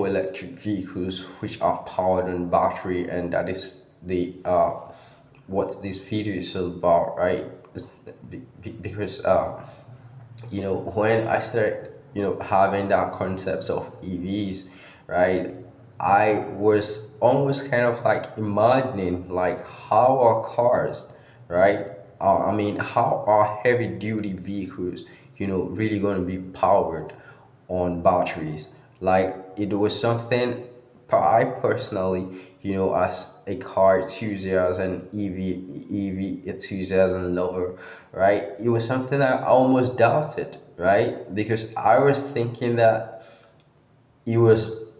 for electric vehicles which are powered on battery, and that is the what this video is all about, right? Because when I started having that concepts of EVs, right, I was almost kind of like imagining like how are cars, right, I mean how are heavy duty vehicles really going to be powered on batteries. Like it was something I personally, as a car enthusiast and EV enthusiast and lover, right? It was something I almost doubted, right? Because I was thinking that it was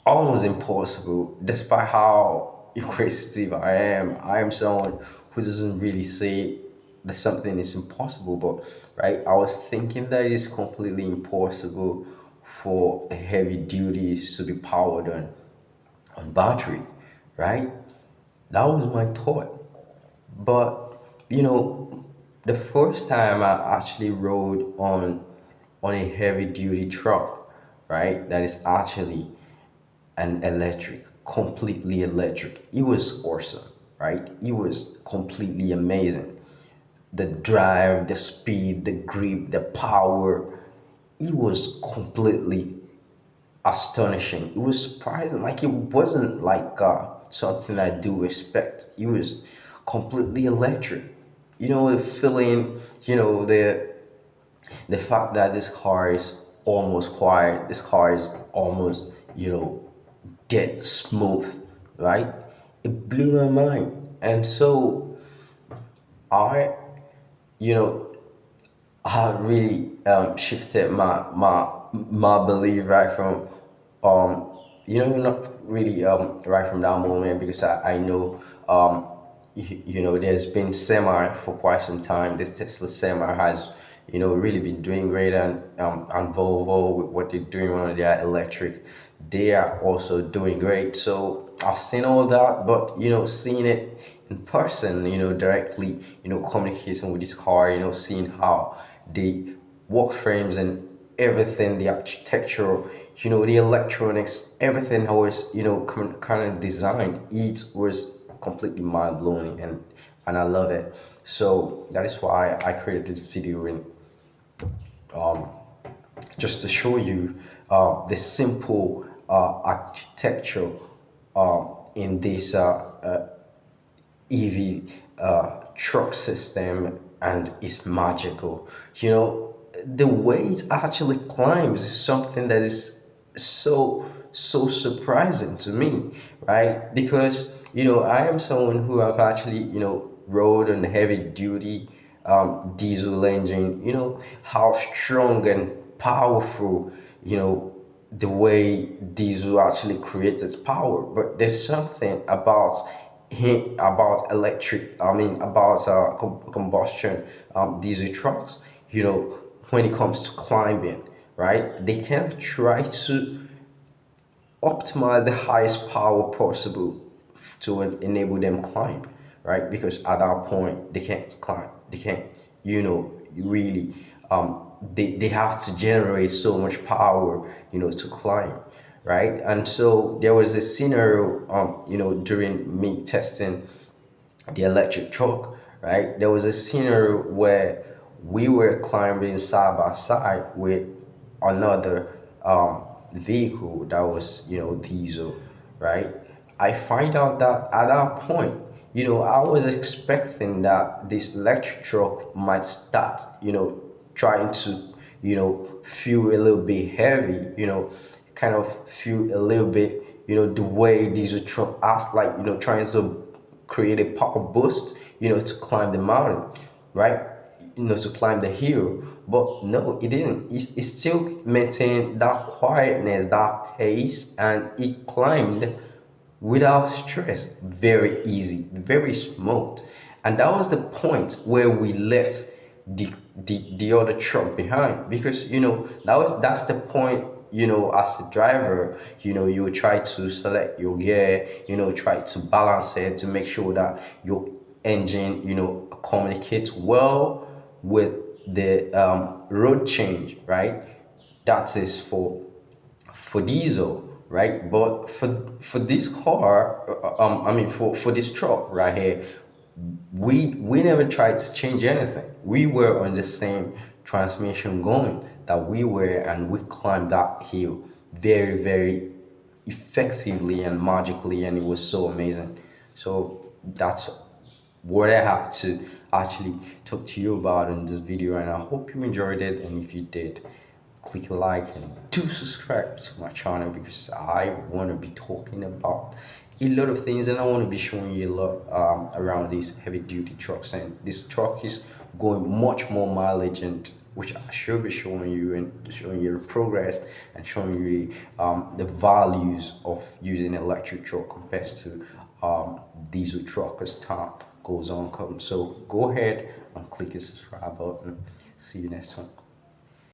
almost impossible, despite how inquisitive I am. I am someone who doesn't really say that something is impossible, but right, I was thinking that it's completely impossible for a heavy duties to be powered on battery, right? That was my thought. But the first time I actually rode on a heavy duty truck, right, that is actually an electric, completely electric. It was awesome, right? It was completely amazing. The drive, the speed, the grip, the power, it was completely astonishing. It was surprising. Like it wasn't like something I do expect. It was completely electric. The feeling, the fact that this car is almost quiet, this car is almost, dead smooth, right? It blew my mind. And so I, you know, I really shifted my belief right from not really right from that moment, because I know there's been semi for quite some time. This Tesla semi has really been doing great, and Volvo with what they're doing on their electric, they are also doing great. So I've seen all that, but seeing it in person, directly, communicating with this car, seeing how the work frames and everything, the architecture, the electronics, everything I was, kind of designed, it was completely mind blowing, and I love it. So that is why I created this video, and just to show you the simple architecture in this EV truck system, and it's magical. The way it actually climbs is something that is so surprising to me, right? Because I am someone who have actually rode on heavy duty diesel engine. How strong and powerful the way diesel actually creates its power. But there's something about about electric, I mean about combustion diesel trucks, when it comes to climbing, right? They kind of try to optimize the highest power possible to enable them climb, right? Because at that point they can't climb, they can't, really, they have to generate so much power, to climb, right? And so there was a scenario, during me testing the electric truck, right? There was a scenario where we were climbing side by side with another vehicle that was, diesel, right? I find out that at that point, I was expecting that this electric truck might start, trying to, feel a little bit heavy, kind of feel a little bit, the way diesel truck acts, like, trying to create a power boost, to climb the mountain, right? To climb the hill. But no, it didn't. It still maintained that quietness, that pace, and it climbed without stress, very easy, very smooth. And that was the point where we left the other truck behind, because that's the point. As a driver, you try to select your gear, try to balance it to make sure that your engine communicates well with the road change, right? That is for diesel, right? But for this car, I mean for this truck right here, we never tried to change anything. We were on the same transmission going that we were, and we climbed that hill very effectively and magically, and it was so amazing. So that's what I have to actually talk to you about in this video, and I hope you enjoyed it. And if you did, click like and do subscribe to my channel, because I want to be talking about a lot of things, and I want to be showing you a lot around these heavy duty trucks. And this truck is going much more mileage, and which I should be showing you, and showing you the progress, and showing you the values of using an electric truck compared to diesel truck as time goes on. So go ahead and click the subscribe button. See you next one.